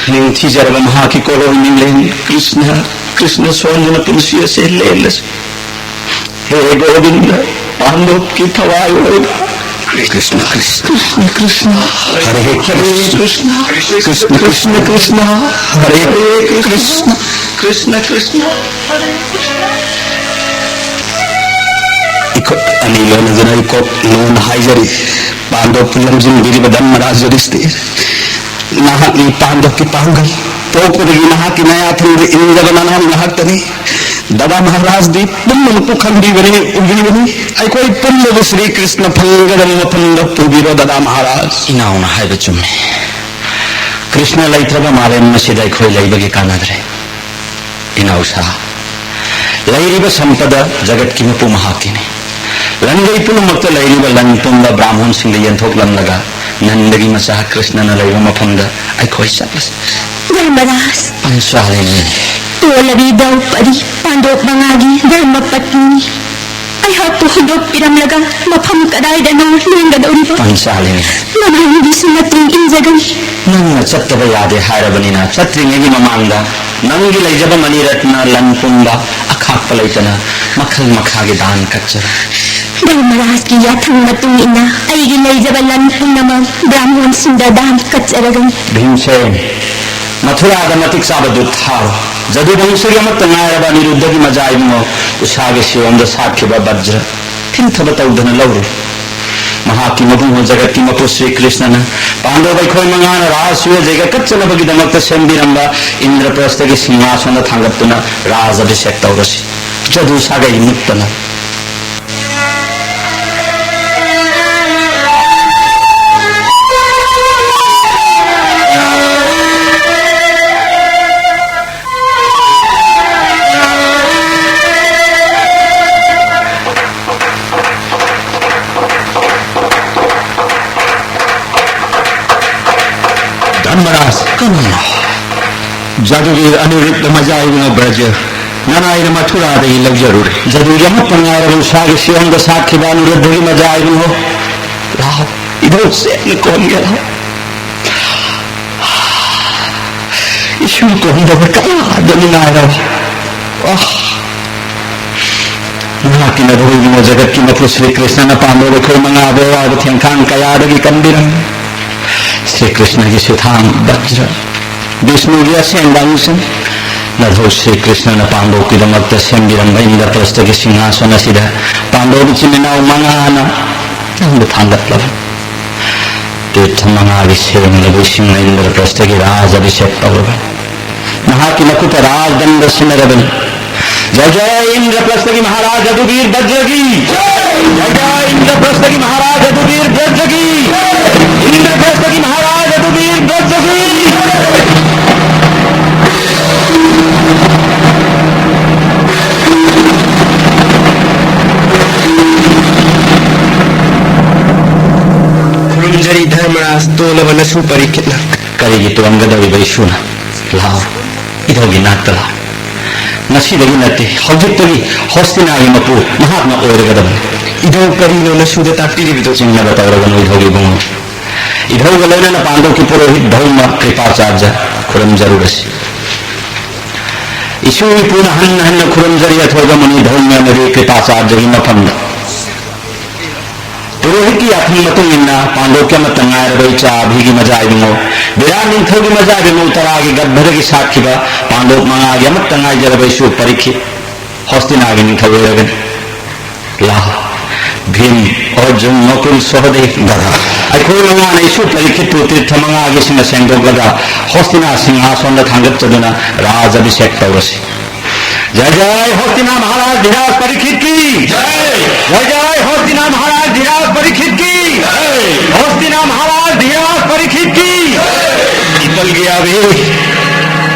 निंथी जरब महा की कोलो मिलें कृष्ण कृष्ण सोनन पुरुषिय से लेलस हे गोविंद पांडव की थवाई होगा कृष्ण कृष्ण कृष्ण हरे कृष्ण कृष्ण कृष्ण कृष्ण हरे कृष्ण कृष्ण कृष्ण हरे कृष्ण अनिलो नजर को नोन हाइजरी पांडव पुलम जिन गिरिबदन मराजरिस्ते नाहक पांडव की पांगल पोपरी नाहक नया थंग इंद्र बनाना नाहक तनी ददा महाराज दी पुण्य पुखंडी बनी उगी बनी आई कोई पुण्य श्री कृष्ण फंगदन फंग पुबिरो ददा महाराज इनाउना है बच्चों में कृष्ण लैत्रब माले मसीदा खोई लैबगे कानद्रे इनाउसा लैरिब संपद जगत की मपु महाकिने लंगई पुनमक्त लैरिब लंपुंद ब्राह्मण सिंह यंथोक लंगगा नंदगी मचा कृष्ण न लैब मफमद आई खोई सकलस धर्मराज पंचालिनी तोलबी द्रौपदी पांडव मंगागी धर्मपत्नी ꯑꯩꯍꯥꯛꯄꯨ ꯍꯨꯟꯗꯣꯛꯄꯤꯔꯝꯂꯒ ꯃꯐꯝ ꯀꯗꯥꯏꯗꯅꯣ ꯂꯦꯡꯒꯗꯧꯔꯤꯕ ꯄꯟꯆꯥꯂꯤ ꯃꯃꯥꯡꯒꯤꯁꯨ ꯃꯇꯨꯡ ꯏꯟꯖꯒꯅꯤ ꯅꯪꯅ ꯆꯠꯇꯕ ꯌꯥꯗꯦ ꯍꯥꯏꯔꯕꯅꯤꯅ ꯆꯠꯇ꯭ꯔꯤꯉꯩꯒꯤ ꯃꯃꯥꯡꯗ ꯅꯪꯒꯤ ꯂꯩꯖꯕ ꯃꯅꯤꯔꯠꯅ ꯂꯟ ꯄꯨꯝꯕ ꯑꯈꯥꯛꯄ ꯂꯩꯇꯅ ꯃꯈꯜ ꯃꯈꯥꯒꯤ ꯗꯥꯟ ꯀꯠꯆꯔ ꯙꯔꯃꯔꯥꯖꯀꯤ ꯌꯥꯊꯪ ꯃꯇꯨꯡ ꯏꯟꯅ ꯑꯩꯒꯤ ꯂꯩꯖꯕ ꯂꯟ ꯄꯨꯝꯅꯃꯛ ꯕ꯭ꯔꯥꯍ꯭ꯃꯣꯟꯁꯤꯡꯗ ꯗꯥꯟ ꯀꯠꯆꯔꯒꯅꯤ ꯚꯤꯝꯁꯦꯟ ꯃꯊꯨꯔꯥꯗ ꯃꯇꯤꯛ ꯆꯥꯕ ꯗꯨꯠ ꯊꯥꯔꯣ ꯖꯗꯨꯕꯪꯁꯤꯒꯤ ꯑꯃꯠꯇ ꯉꯥꯏꯔꯕ ꯑꯅꯤꯔꯨද්ධꯒꯤ ꯃꯖꯥ ꯏꯕꯨꯡꯉꯣ ꯎꯁꯥꯒꯤ ꯁꯤꯌꯣꯝꯗ ꯁꯥꯠꯈꯤꯕ ꯚꯖ꯭ꯔ ꯊꯤꯟꯊꯕ ꯇꯧꯗꯅ ꯂꯧꯔꯨ ꯃꯍꯥꯛꯀꯤ ꯃꯕꯨꯡ ꯖꯒꯠꯀꯤ ꯃꯄꯨ శ్రీ ꯀ꯭ꯔꯤꯁꯅꯅ ꯄꯥꯟꯗꯕ ꯑꯩꯈꯣꯏ ꯃꯉꯥꯅ ꯔꯥꯖꯁꯨ ꯖꯩꯒ ꯀꯠꯆꯅꯕꯒꯤꯗꯃꯛꯇ ꯁꯦꯝꯕꯤꯔꯝꯕ ꯏꯟꯗ꯭ꯔꯄ꯭ꯔꯁꯊꯒꯤ ꯁꯤꯡꯍꯥꯁꯣꯟꯗ ꯊꯥꯡꯒꯠꯇꯨꯅ ꯔꯥꯖ ꯑꯚꯤಷꯦꯛ ꯇꯧꯔꯁꯤ ꯖꯗꯨ ꯁꯥꯒꯩ ꯃꯨꯛꯇꯅ धर्मराज जादूगर अनिरुद्ध मजाइबुंगो ब्रज ननाइर मथुरादगी लौजरुरे जदूरी अमत्त ꯉꯥꯏꯔꯕ ꯎꯁꯥꯒꯤ ꯁꯤꯌꯣꯝꯗ ꯁꯥꯠꯈꯤꯕ ꯑꯅꯤꯔꯨද්ධꯒꯤ ꯃꯖꯥ ꯏꯕꯨꯡꯉꯣ ꯂꯥꯎ ꯏꯙꯧ ꯁꯦꯠꯅ ꯀꯣꯟꯒꯦ ꯂꯥꯎ ꯏꯁꯨ ꯀꯣꯟꯗꯕ ꯀꯌꯥꯗꯅꯤ ꯉꯥꯏꯔꯕ ꯃꯍꯥꯛꯀꯤ ꯅꯙꯧ ꯏꯕꯨꯡꯉꯣ ꯖꯒꯠꯀꯤ ꯃꯄꯨ శ్రీ ꯀ꯭ꯔꯤꯁꯅꯅ ꯄꯥꯝꯂꯕ ꯑꯩꯈꯣꯏ ꯃꯉꯥꯕꯨ ꯑꯋꯥꯕ ꯊꯦꯡꯈꯥꯡ ꯀꯌꯥꯗꯒꯤ ꯀꯟꯕꯤꯔꯝꯃꯤ श्री कृष्ण की सुथान वज्र विष्णु की असेंबा अंशन नधो श्री कृष्ण न पांडव की दमक सेंबिरंब इंद्रप्रस्थ की सिंहासन असिद पांडव चिन्नाव मंगाना नंद थांगतलब तीर्थ मंगा की सेवन लघु सिंह इंद्रप्रस्थ की राज अभिषेक तौरब महाकी नकुट राजदंड सिमरबन जय जय इंद्रप्रस्थ की महाराज जदुवीर वज्र की जय जय इंद्रप्रस्थ की महाराज जदुवीर वज्र की इंद्रप्रस्थ की महाराज जदुवीर वज्र की खुरुंजरी धर्मराज तोलब नसु परिकितना करेगी तो अंगदवी वैशुना लाओ इधोगी नाकता लाओ नसीदगी नते हौजिक्तगी हस्तिनागी मपु महात्मा ओइरगदबनि इधौ करिनो नसुद ताक्तिरिबिदो चिन्नब तौरगनो इधौगी बुंगो इधौग लोनन पांडव की पुरोहित धौम कृपाचार्य खुरमजरुरसि इशुई पुन हन्न हन्न खुरमजरि अथोग मुनि धौम्य नरी कृपाचार्य की मफंद पुरोहित की अथम मतुंग इन्ना पांडव के मत ꯉꯥꯏꯔꯕ ꯏꯆꯥ ꯑꯚꯤꯒꯤ ꯃꯖꯥꯏꯕꯨꯡꯉꯣ ꯕꯤꯔꯥꯠ ꯅꯤꯡꯊꯧꯒꯤ ꯃꯖꯥꯏꯕꯨꯡꯉꯣ ꯇꯔꯥꯒꯤ ꯒꯔꯚꯗꯒꯤ ꯁꯥꯠꯈꯤꯕ ꯄꯥꯟꯗव ꯃꯉꯥꯒꯤ ꯑꯃꯠꯇ ꯉꯥꯏꯖꯔꯕ ꯏꯁꯨ ꯄꯔꯤꯈꯤꯠ ꯍꯣꯁꯇꯤꯅꯥꯒꯤ ꯅꯤꯡꯊꯧ ꯑꯣꯏꯔꯒꯅꯤ ꯂꯥꯎ भीम अर्जुन नकुल सहदेव गदा अखोई मंगाना इशु परीक्षित तीर्थ मंगागे सिंह सेंगोगदा हस्तिना सिंहासन थांगच्चदुना राज अभिषेक तौरसि जय जय हस्तिना महाराज धीराज परीक्षित की जय जय जय हस्तिना महाराज धीराज परीक्षित की जय हस्तिना महाराज धीराज परीक्षित की इतल गया वे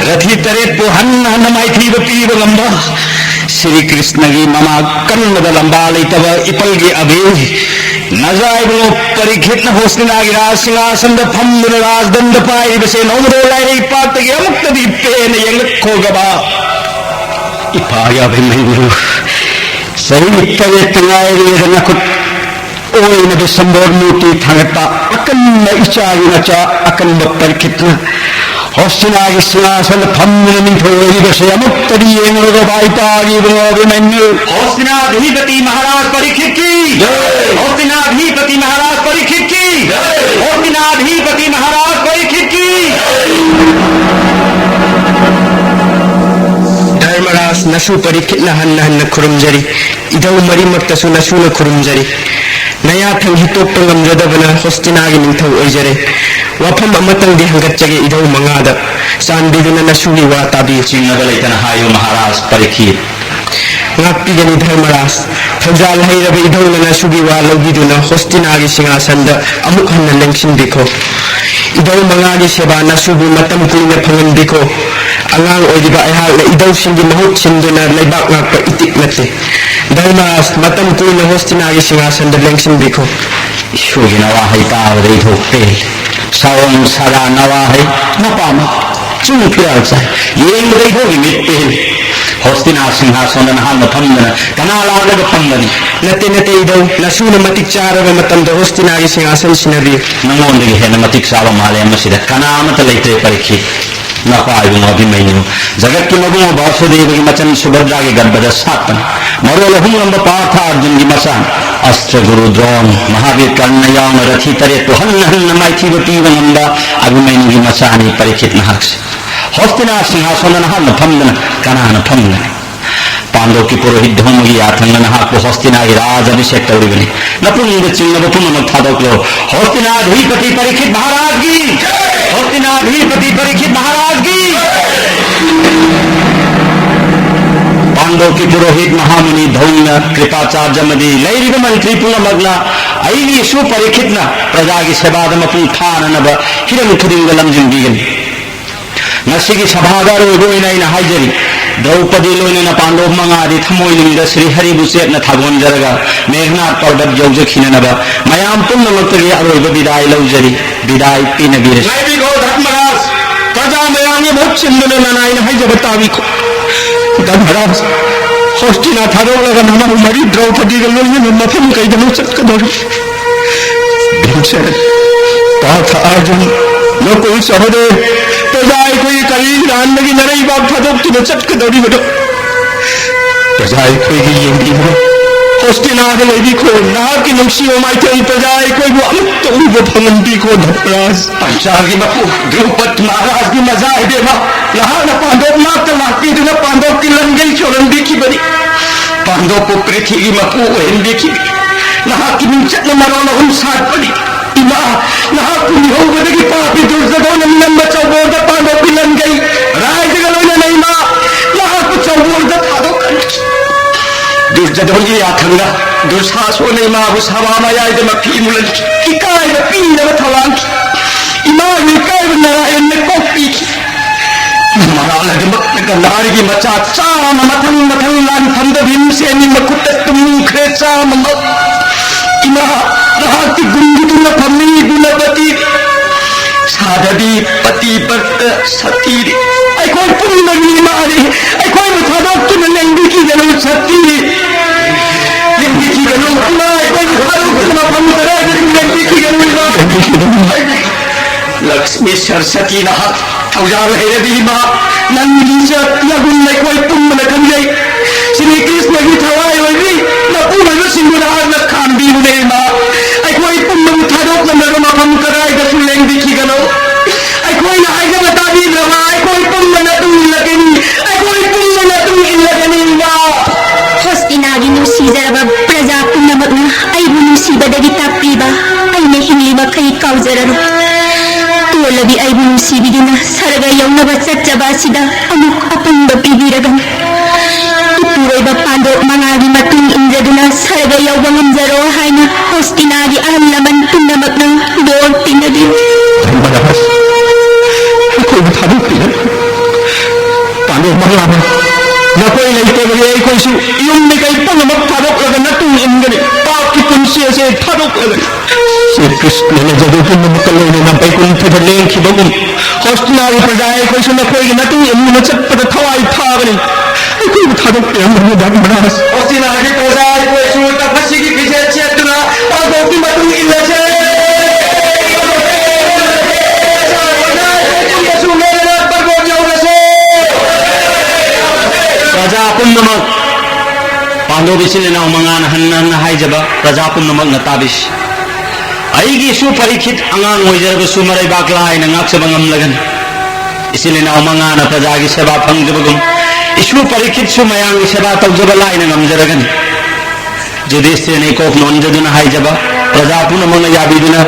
रथी तरे पुहन हनमाइथी बपीब लंबा श्री कृष्ण की ममा कन्नद लंबा लेतब इपल के अभी नजाइबो परीक्षित हस्तिना की राज सिंहासन फम्दुन राजदंड पाइबसे नौमदो लाइरे पातगे अमुक्त दीपेन यंगखोगबा इपाया भिमैरु सही इतवे तंगाइरे नकुट ओइन बिसंबोर मूर्ति थांगता अकन्न इचागी नचा अकन्न परीक्षित हस्तिना की सिंहासन फम्दुन निथोइबसे अमुक्त हस्तिनाधिपति महाराज परीक्षित की हस्तिनाधिपति महाराज परीक्षित की हस्तिनाधिपति महाराज परीक्षित की धर्मराज नसु परीक्षित हन्न हन्न खुरुमजरी इधौ मरीमक्तसु नसुन खुरुमजरी नया थंग हितोक्प ngamjadabana हस्तिनागी निंथौ ओइजरे वफम अमतंग हंगच्चगे इधौ मंगाद चांदीदुना नसुगी वा ताबी चिंगद लेतना हायो महाराज परीक्षित ngakpigani धर्मराज फौजाल हैरब इधौना नसुगी वा लौगीदुना हस्तिनागी सिंहासनद अमुक हन्ना लेंसिनबिखो इधौ मंगागी सेवा नसुबु मतम कुइना फंगनबिखो angang oidiba ayhakna idau singi mahut sinduna leibak ngakpa itik nate Dharmaraj मतम कुइना हस्तिनागी सिंहासनद लेंसिनबिखो ईश्वरी नवाहै ताबदे इधोक्ते सावं सारा नवाहै नपाम चुंग फिराल चाहे येंगदे इधोगी मित्ते ꯍꯣꯁꯇꯤꯅꯥ ꯁꯤꯡꯍꯥꯁꯣꯟꯗ ꯅꯍꯥꯛꯅ ꯐꯝꯗꯅ ꯀꯅꯥ ꯂꯥꯛꯂꯒ ꯐꯝꯒꯅꯤ? नते इदौ नसून मतिक चारब मतमद होस्तिनागी सिंहासन सिनबी नंगोंदगी हेन मतिक चाबा मालेम मसिदा कना अमत लैते परीक्षित नपाइबु अभिमन्यु जगत की मगु वासुदेव की मचन सुभद्रा के गर्भद सातन मरोल हुंगंब पार्थ अर्जुन की मसान अस्त्र गुरु द्रोण महावीर कर्ण याम रथी तरे तो हन्न हन्न माइथी पीव नंदा अभिमन्यु की मचानी परीक्षित नहक्स होस्तिना सिंहासन नहन फमदन कनान फमदन पांडव की पुरोहित धूम की याथंग नहाक होस्तिना की राज अभिषेक तौरीबनी नपुंग चिन्ह पुनः थादोक्लो होस्तिनाधिपति परीक्षित महाराज की होस्तिनाधिपति परीक्षित महाराज की पांडव की पुरोहित महामुनि धौम्य कृपाचार्य मदी लैरिब मंत्री पुनमग्ना अयी सुपरीक्षित न प्रजा की सेवाद मपुंग थाननब हिरम खुदिंग लमजिंगीगन नसिगी सभागार ओइना हाइजरी द्रौपदी लोइना पांडव मंगादी थमोइनिंग श्री हरिबुचेत न थागोनजरगा मेघनाथ पर्वत यौजखिननब मयाम पुनमक्तगी अरोइब विदाय लौजरी विदाय पिनबीर नाइबिगो धर्मराज प्रजा मयानी बहुत चिंदन ननाइन हाइजब ताबिको धर्मराज होस्टिना थारोलगा नमः मरी द्रौपदी के लोइना मफम कइदनु चटकदोर भिंसर पार्थ अर्जुन न कोई सहदे प्रजा कोई करी रानगी नरई बाग थादोक तुम चटकदोरी बडो प्रजा कोई येंदी बडो होस्टिनाग लेबी को ना की नुक्सियो माइते प्रजा कोई वो अमत उब फमंदी को धर्मराज पंचागी बपु द्रौपद महाराज की मजाए देवा यहाँ न पांडव मात लाती न पांडव की लंगई चोरंदी की बनी पांडव को पृथ्वी की मपु हिंदी की यहाँ की मिंचत न मरो न हम साथ पड़ी इमा यहाँ कुनी हो गए कि पापी दुर्जगो न नंबर चौबोर द पांडव की लंगई राय जगलो न नहीं माँ यहाँ को चौबोर द थादो दुर्जगो ये आखंगा दुर्सासो नहीं माँ वो सभा माया इधर मक्खी मुलन कि काय द पी न थलांग इमा ये काय व नारायण ने कोपी मराल द मक्ख का नारी की मचा चाम मथंग मथंग लान थंद भीम से नि मकुट तुम खेचा मंग इमा रात गुंगी न फमी गुणवती साधवी पति पत सती आई कोई पुण्य नहीं मारे आई कोई बता तुम लंबी की जरूर सती लंबी की जरूर अल्लाह आई कोई हारो कुछ ना फम करे लंबी की जरूर लक्ष्मी सरस्वती ना औजार है दी मां नंदी सत्य गुण नहीं कोई पुण्य न कर गई श्री कृष्ण की थवाई होगी न पूर्ण सिंगुरार न खान भी नहीं मां आई कोई पुण्य थारोक न नरमा हम कराए दसु लेंगी की गनो आई कोई ना आई बता दी रवा आई कोई पुण्य न तुम लगनी आई कोई पुण्य न तुम लगनी मां होस्तिनागी नुसीजरब प्रजा पुनमग्ना अयबु नुसीबदगी तापीबा अयने हिंगलीबा कई काउजरब तोलबी अयबु नुसीबिदुना सरग यौनब चच्चबासिदा अमुक अपंब पीबिरगन इपुरैबा पांडव मंगागी मतुंग इंजदुना सरग यौबा ngamjaro haina होस्तिनागी ahal laman पुनमग्ना दोर पिनदी धर्मराज कोई थादो पिन पांडव मंगाबा न कोई लेते बगे कोई सु युम ने कई पुनमक थादोक लगा न तुम इंगने पाप की पुंसी से थादोक लगा श्री कृष्ण ने जदु पुनमक लेने न पे कुन थे लें की बगुन होस्तिनागी प्रजाए कोई सु न कोई न तुम इन चटपट थवाई थागने कोई थादोक पे हम धर्मराज होस्तिनागी प्रजाए कोई सु तपस्वी की पीछे चेतना और गोपी मतुंग इल्लसे प्रजा पुण्यमक पांडव बिसिले ना मंगान हन्न हाइजब प्रजा पुण्यमक न ताबिस अईगी सु परीक्षित अंगांग होइजरब सु मरै बाकलाय न ngaksab ngamlagan इसलिए ना मंगान प्रजा की सेवा फंगजबगुम इसु परीक्षित सु मयांग की सेवा तौजबलाय न ngamjaragan जुधिष्ठिर ने कोक नोंजदुना हाइजब प्रजा पुण्यमक न याबिदुना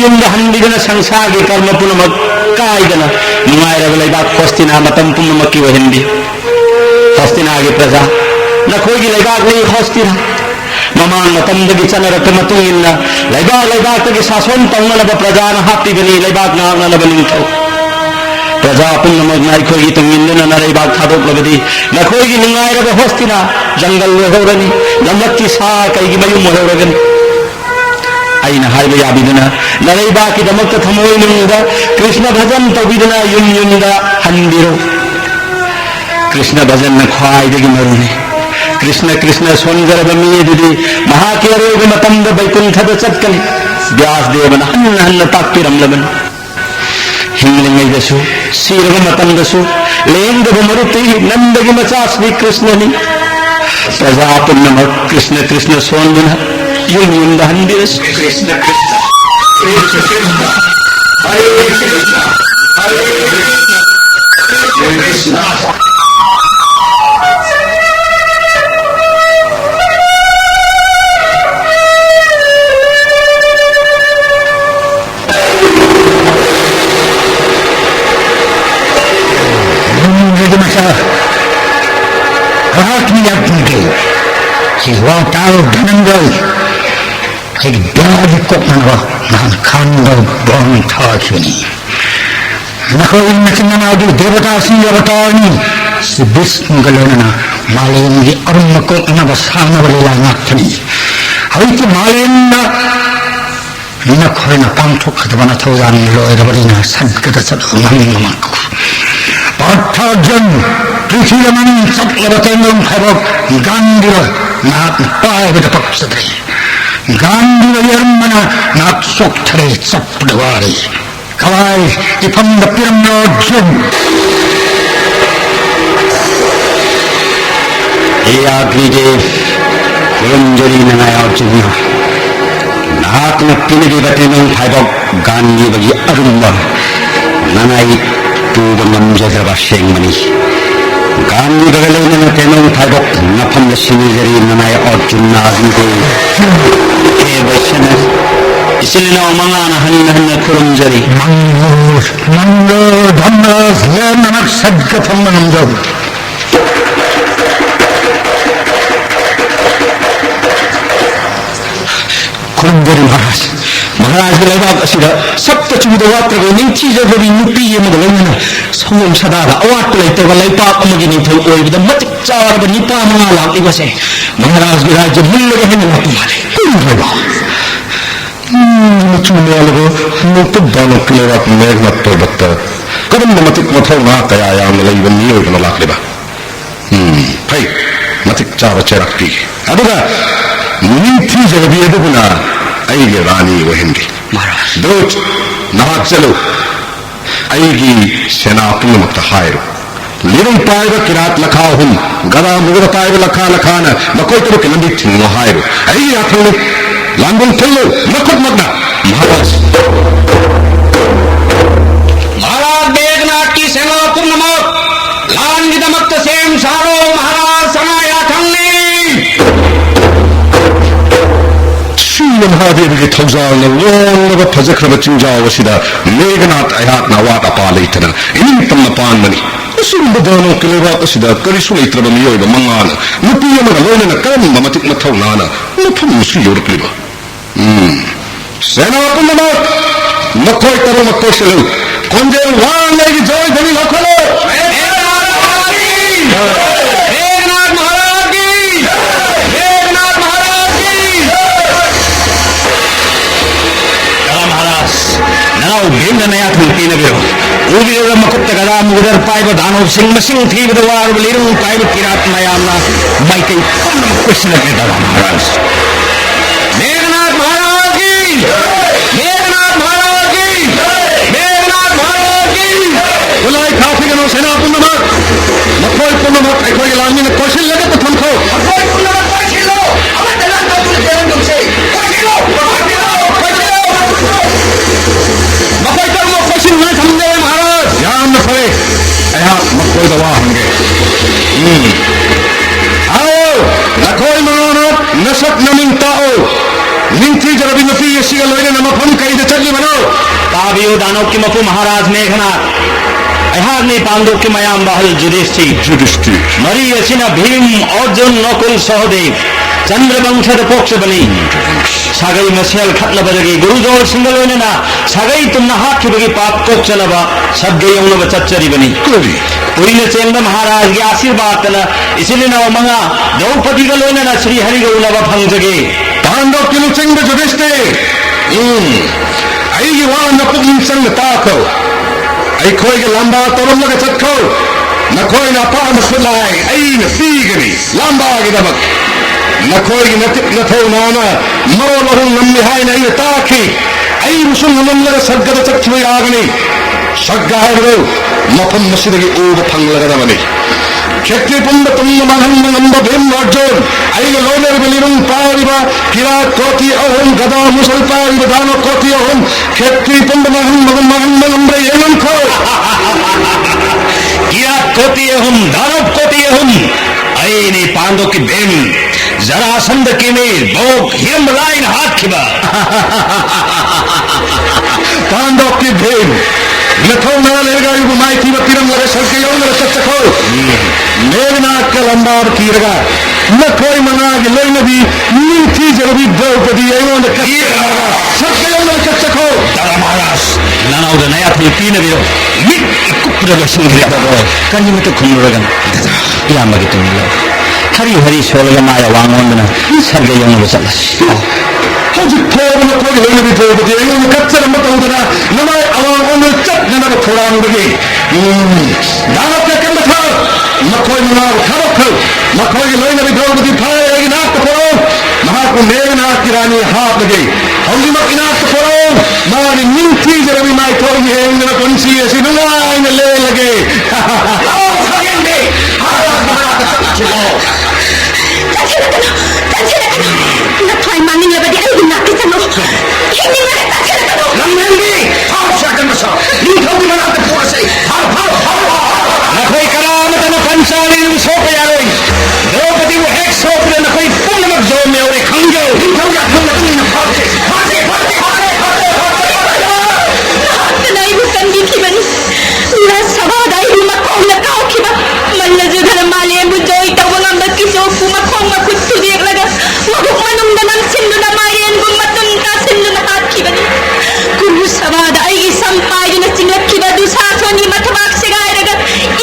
युम हंदिगना संसार के कर्म पुण्यमक कायदना नुंगाइरब लैबा होस्तिना मतम पुण्यमक की वहिंदी होस्तिनागी प्रजा नखोगी लेबाग नहीं होस्तिना ममान मतमदगी चनरत मतुंगिन्ना लेबाग तगी शासन तंगनब प्रजा न हाप्तिगनी लेबाग नांगनब निंथो प्रजा पुण्यमक नाई खोगी तुंगिन्ना न लेबाग थादोक लबदी नखोगी नुंगाइरब होस्तिना जंगल होरनी लमक्की सा कईगी मयुम होरगन अयना हाइब याबिदुना न लेबाग की दमक थमोइनुंगा कृष्ण भजन तबिदुना युम युमदा हंदिरो कृष्ण भजन ख्वाइदगी मरुने कृष्ण कृष्ण सोनजरब मीदुदी महाकेरोग मतंद बैकुंठद चटकनी व्यासदेवन हन्न हन्न ताक्तिरमलबन हिंगलिंगैदसु सीरग मतंदसु लेंगब मरुति नंदगी मचा श्री कृष्णनि प्रजा पुण्यमक कृष्ण कृष्ण सोनदुन युंद हंदिरस कृष्ण कृष्ण कृष्ण कृष्ण हरे कृष्ण हरे कृष्ण हरे Krishna He walked out of Dunango. He died of Kopmanwa, Nan Kando Bon Tarkini. Nako in Nakanadu, Devata Singavatani, Sibis Galona, Malingi Armako Navasana Valanatani. Haiti Malina Nakoina Pantok, the Vanatogan, Loyarina, Sankata Namaku. Partajan, Pritilaman, Saklavatandum, Havok, Gandira, not by with the Popsatri. Gandira Yermana, not Soktare, Sapdavari. Kawai, upon the Pyramid Jim. Eagride, Kunjarina Nayajivu. Not the Pinidi Batinum, Havok, Gandhi, Arumba, Nanai. The Namjazava Shengmani Gandhi Bagalina Tenum Tabok, Napam the Sinizari, Nanai Orjuna, Evashana, Isilina Mangana, Hanna Kurumjari, Mango, Donnas, Lernanak Sadka from Mango. Kurumjari Maharaj. Maharaj Leva Sida, Sapta to the water, when teacher will be Nupi and the women, Songum Sadara, what later will I pop again into oil with the Matic Tower of Nipa Mala, it was a Maharaj Viraj, a million and a much more no put down a clear up magna but Karam the Matic Matona, I am even near in the Lakriba. Hey, Matic Chava Cheraki. Abuga, need teacher of the Aigi Rani Wahingi. Doch, Nahakselu, Aigi Senapum of the Hairu. Little Piva Kirat Lakahum, Gada Mura Piva Lakana, Makoto Kinabit in Ohio. Aigi Atulu, Lambun Tello, Makot Magna, Maharaj. Maharaj Begnati Senapum Namak, Land with the Makta same Saro, Maharaj Sanaya Tangli. Shillam Hadi Tozan, the wall of a Pazakra Chinjawashida, Meganat Ayat Nawat Apalitana, in from the Panmani. Soon the Dono Kilawasida, Karisulator of Mio, the Mangana, Nupiam alone in a Karam, the Matic Matonana, Nupum Suyurkliba. Sena Pumana, Makoitaro Makoshalu, Konjel, one lady joy, very local. Now, Bim and Ayat will clean a bill. Ubi the Makutagara, Mudar Piper, Dano, Sing, Machine, Three with the War, Little Piper, Kirat, Mayana, Michael, question of the Maharaj. Meganath Maharaji! Meganath Maharaji! Meganath Maharaji! Will I coffee and Sena Punama? Makoy Punama, I call you Lami, the question, let it come home. Makoy Punama, Koshilo! I'm at the land of the Jam to say, Koshilo! Makoy Tarmo question, let him there, Maharaj! Yam the Fare! I have Makoy the Wahange. Ao! Nakoy Marano, Nasak Namin Tao! Ninti Jarabin of Fia Sigalina, Namapunka, the Chalimano! Tabio Danoki Mapu Maharaj Meghana. I have ne Pandu Kimayam Bahal Judisti. Maria Sina Bhim, Arjun Nokul Sahadev, Chandra Bangsha the Pokshabani, Sagai Masel Katlabagi, Gurujol Singalona, Sagai Tumnahaki Pap Kokchalava, Sabgay Unava Chacharibani. Purina Chenda Maharaj Yasir Batana, Isilina Manga, Draupadi Galona, Sri Hari Ulava Pangage, Pandu Kiluching the Judisti. I want the Putin Sang the Taco. I call you Lamba Toroma Chatko. नखोइना अपाम खुलाय अइन पीगनी लांबागिदमक नखोइगी नथौनाना मरोलहुं नम्मि हायना इन ताखि अइ रुसुल नमलर सग्गद चक्षुय आगनी सग्गायरो मफम मसिदगी ओब फंगलगदमनी खेती पुंड तुम Meham नंब Bhim Arjun अइन loner बलिरुं Paribas किरा कोति अहम गदा मुसल पारिबा दानो कोति अहम खेती पुंड महम नंब्रे एनं खो किरा कोति अहम दानो कोति अहम अइने पांडो की भीम जरासंध की में भोग हिरम लाइन हाथ खिबा पांडो की भीम नथो नालेगा युग माइथी बतिरंग लगे सर के योंग लगे चचखो मेघना कलंबार कीरगा नखोई मनाग लोई नबी नीथी जरबी द्रौपदी एवं कीरगा सर के योंग लगे चचखो तारा महाराज नाना उधर नया थी तीन बिरो मिट कुप्र बसन गिरा बाबा कंजी में तो खुमरगन या मगे तुम लो हरी हरी सोलगा माया वांगोंदना सर के योंग लगे चलस हजिक थोड़ा नखोई लोई नबी द्रौपदी एवं कच्चर मतौदना नमाय अवांग ओंदना चट नना थोड़ा उड़गे दानव के कंध था नखोई मनाग खरख नखोई लोई नबी द्रौपदी फाए एक नाक परो महाकु मेघनाथ की रानी हाथ लगे हौली मक इनाक परो मारी निंथी जरबी माई थोड़ी है इंद्र पंछी ऐसी नुमाइन ले लगे आओ खगेंगे नथोई मांगने बदी अइ नाकी सनो हिंदी में तछलकनो नमेंदी फाड़ शकन मसा नीथो भी बनाते पूरा से नखोई करामत न पंचाली सोप यारोई द्रौपदी वो एक सोप ने नखोई पुण्य मत जो में और खंगो नीथो का खंग न फाड़े नहीं वो कंदी की बनी ना सवादाई मकों न काओ की बा मन जो घर माले मुझोई तो वंगा मत की जो कुमा खोंग कुछ तो देख लगा वो मनम दनम सिंधु न मारियन गुम्मतुन का सिंधु न हाथ की बनी कुरु सवादाई संपाय न चिंगक की बदु सासोनी मतबाक सिगाय लगा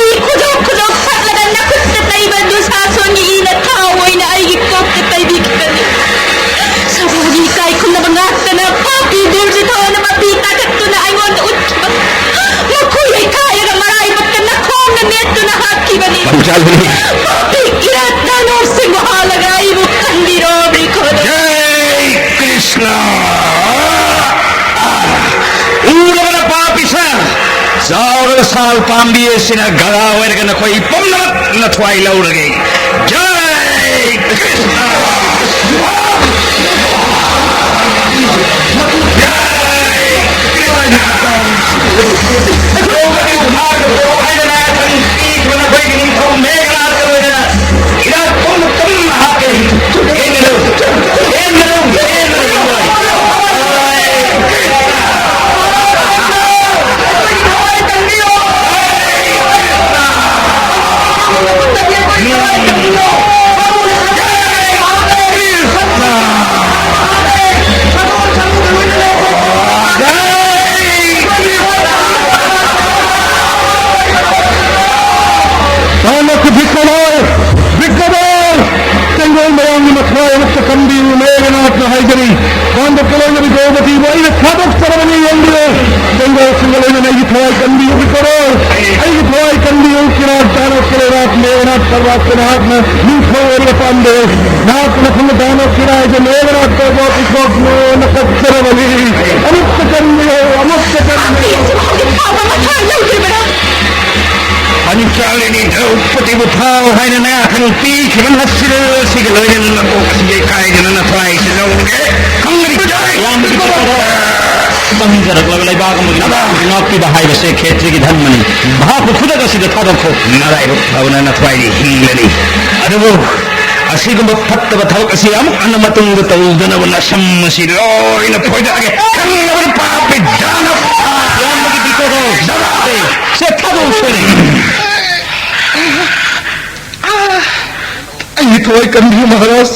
ई खुदो खुदो फट लगा न खुद तई बदु सासोनी ई न थाओ वई न आई कोप तई भी की बनी सवादी काय खुन बंगात न पापी दूर से तो न मपी ताकत न आई वांट उठ वो कोई काय ग मराई बक न खोंग न नेत न हाथ की बनी पंचाली पापी किरात दानव से वहां लगाई वो कंदी रोबरी खोद जय कृष्ण ऊरवरा पापिसा सावर साल पांबिये सिना गड़ा वर्ग न कोई पम्मत न थवाई लौड़गे जय कृष्ण कंदी मेघनाथ नहाइगरी कांद कलोई भी द्रौपदी वही खादक सरवनी यंदियो गंगा सिंगलोई नहीं थवाई कंदी बिकरो आई थवाई कंदी किरात दानो कलेरात मेघनाथ सर्वात के नाथ में नीथो और पांडे नाथ नखम दानो किराय जो मेघनाथ को वो पिछोक नो नकत सरवनी अमुक्त कंदी पंचालिनी द्रौपदी बुफाओ है न नया खन पीख मन हसिर सिगलोय न लगो कसिए काय न न थवाई सिलोंगे कंगरी जाए याम बंजर लगले बाग मुना नौकी बहाई बसे क्षेत्र की धन मनी भा को खुद का सिद्ध था रखो नाराय भवन न थवाई हिंगलनी अरे वो असिगम फत्त बथव कसी हम अनमतुंग तउदन वन शम्मसि लोय न फोजागे कंगवर पापी दानव याम की बिको जराते से था उसने थोड़ी कंदी महाराज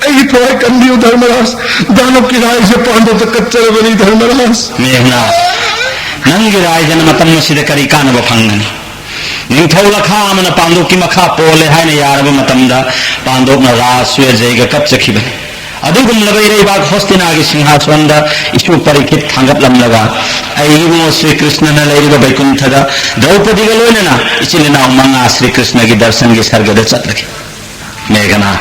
ऐसी थोड़ी कंदी धर्मराज दानव की राय से पांडव तक कच्चर बनी धर्मराज मेघनाथ नंगी राय जन्म तम सिद्ध करी कान बफंगनी निथौल खामन पांडव की मखा पोले है न यार ब मतमदा पांडव न रास वे जैग कच्च खिबन ꯑꯗꯨꯒꯨꯝꯂꯕ ꯏꯔꯩꯕꯥꯛ ꯍꯣꯁꯇꯤꯅꯥꯒꯤ ꯁꯤꯡꯍꯥꯁꯣꯟꯗ ꯏꯁꯨ ꯄꯔꯤꯈꯤꯠ ꯊꯥꯡꯒꯠꯂꯝꯂꯒ ꯑꯩꯒꯤ ꯏꯕꯨꯡꯉꯣ ꯁ꯭ꯔꯤ ꯀ꯭ꯔꯤꯁꯅꯅ ꯂꯩꯔꯤꯕ ꯕꯩꯀꯨꯟꯊꯗ ꯗ꯭ꯔꯧꯄꯗꯤꯒ ꯂꯣꯏꯅꯅ ꯏꯆꯤꯜ ꯏꯅꯥꯎ ꯃꯉꯥ ꯁ꯭ꯔꯤ ꯀ꯭ꯔꯤꯁꯅꯒꯤ ꯗꯔꯁꯟꯒꯤ ꯁꯔꯒꯗ ꯆꯠꯂꯒꯦ ꯃꯦꯘꯅꯥ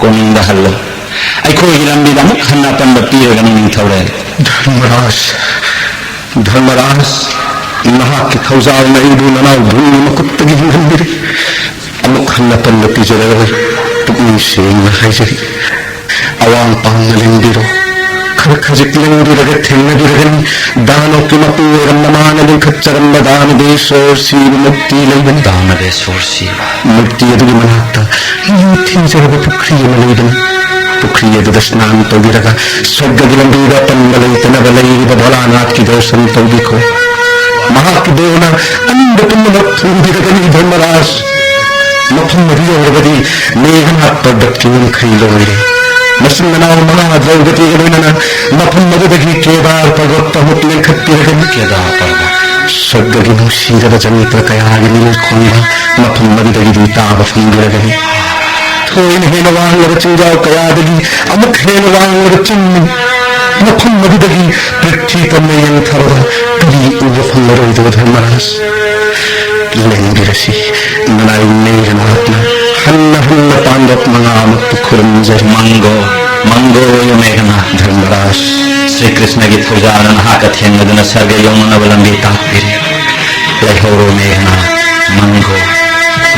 ꯀꯣꯅꯨꯡꯗ ꯍꯜꯂꯣ ꯑꯩꯈꯣꯏꯒꯤ ꯂꯝꯕꯤꯗ ꯑꯃꯨꯛ ꯍꯟꯅ ꯑꯄꯟꯕ ꯄꯤꯔꯒꯅꯤ ꯅꯤꯡꯊꯧꯔꯦꯜ ꯙꯔꯃꯔꯥꯖ ꯅꯍꯥꯛꯀꯤ ꯊꯧꯖꯥꯜꯅ ꯑꯩꯕꯨ ꯅꯅꯥꯎ ꯙꯨꯅꯤ ꯃꯈꯨꯠꯇꯒꯤ ꯍꯤꯡꯍꯟꯕꯤꯔꯤ ꯑꯃꯨꯛ ꯍꯟꯅ ꯄꯟꯕ ꯄꯤꯖꯔꯔꯣꯏ ꯄꯨꯛꯅꯤꯡ ꯁꯦꯡꯅ ꯍꯥꯏꯖꯔꯤ ꯑꯋꯥꯡ ꯄꯥꯡꯅ ꯂꯦꯡꯕꯤꯔꯣ ꯈꯔ ꯈꯖꯤꯛ ꯂꯦꯡꯕꯤꯔꯒ ꯊꯦꯡꯅꯕꯤꯔꯒꯅꯤ ꯗꯥꯅꯕꯀꯤ ꯃꯄꯨ ꯑꯣꯏꯔꯝꯕ ꯃꯥꯅ ꯂꯤꯡꯈꯠꯆꯔꯝꯕ ꯗꯥꯅꯕꯦꯁꯣꯔ ꯁꯤꯕ ꯃꯨꯛꯇꯤ ꯂꯩꯕꯅꯤ ꯗꯥꯅꯕꯦꯁꯣꯔ ꯁꯤꯕ ꯃꯨꯛꯇꯤ ꯑꯗꯨꯒꯤ ꯃꯅꯥꯛꯇ ꯅꯤꯡꯊꯤꯖꯔꯕ ꯄꯨꯈ꯭ꯔꯤ ꯑꯃ ꯂꯩꯕꯅꯤ ꯄꯨꯈ꯭ꯔꯤ ꯑꯗꯨꯗ ꯁ꯭ꯅꯥꯟ ꯇꯧꯕꯤꯔꯒ ꯁ꯭ꯋꯔꯒꯒꯤ ꯂꯝꯕꯤꯗ ꯄꯟꯕ ꯂꯩꯇꯅꯕ ꯂꯩꯔꯤꯕ ꯚꯣꯂꯥꯅꯥꯊꯀꯤ ꯗꯔꯁꯟ ꯇꯧꯕꯤꯈꯣ ꯃꯍꯥꯛꯀꯤ ꯗꯦवꯅ ꯑꯅꯤꯡꯕ ꯄꯨꯝꯅꯃꯛ ꯊꯨꯡꯕꯤꯔꯒꯅꯤ ꯙꯔꯃꯔꯥꯖ ꯃꯐꯝ ꯑꯗꯨ ꯌꯧꯔꯕꯗꯤ ꯃꯦꯘꯅꯥꯊ ꯄꯔꯕꯠꯀꯤ ꯉꯝꯈꯩ ꯂꯣꯏꯔꯦ ꯃꯆꯤꯟ ꯃꯅꯥꯎ ꯃꯉꯥ ꯗ꯭ꯔꯧꯄꯗꯤꯒ ꯂꯣꯏꯅꯅ ꯃꯐꯝ ꯑꯗꯨꯗꯒꯤ ꯀꯦꯗꯥꯔ ꯄꯔꯕꯠꯇ ꯑꯃꯨꯛ ꯂꯦꯡꯈꯠꯄꯤꯔꯒꯅꯤ ꯀꯦꯗꯥꯔ ꯄꯔꯕꯠ ꯁ꯭ꯋꯔꯒꯒꯤ ꯅꯨꯡꯁꯤꯔꯕ ꯖꯟꯇ꯭ꯔ ꯀꯌꯥꯒꯤ ꯅꯤꯜꯈꯣꯡꯕ ꯃꯐꯝ ꯑꯗꯨꯗꯒꯤꯗꯤ ꯇꯥꯕ ꯐꯪꯕꯤꯔꯒꯅꯤ ꯊꯣꯏꯅ ꯍꯦꯟꯅ ꯋꯥꯡꯂꯕ ꯆꯤꯡꯖꯥꯎ ꯀꯌꯥꯗꯒꯤ ꯑꯃꯨꯛ ꯍꯦꯟꯅ ꯋꯥꯡꯂꯕ ꯆꯤꯡꯅꯤ ꯃꯐꯝ ꯑꯗꯨꯗꯒꯤ ꯄ꯭ꯔꯤꯊ꯭ꯋꯤ ꯇꯝꯅ ꯌꯦꯡꯊꯕꯗ ꯀꯔꯤ ꯎꯕ ꯐꯪꯂꯔꯣꯏꯗꯕ ꯙꯔꯃꯔꯥꯖ ꯂꯦꯡꯕꯤꯔꯁꯤ ꯅꯅꯥꯏ ꯃꯦꯘꯅꯥꯊꯅ ꯍꯟꯅ ꯍꯟꯅ ꯄꯥꯟꯗꯞ ꯃꯉꯥꯃꯛꯄꯨ ꯈꯨꯔꯨꯝꯖꯔꯤ ꯃꯪꯒꯣ ꯃꯦꯘꯅꯥꯊ ꯙꯔꯃꯔꯥꯖ ಶ್ರೀ ꯀೃಷ್ಣꯒꯤ ꯊꯧꯖꯥಲನ ꯅꯍꯥꯛ ಥೆನ್ನದನ ಸರ್ಗ ಯೌವನವ ಲಂಬಿ ತಾಕ್ಪಿರಿ ಲೈಹೌರೋ ಮೇಘನಾ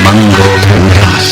ಮಂಗೋ ಧರ್ಮರಾಜ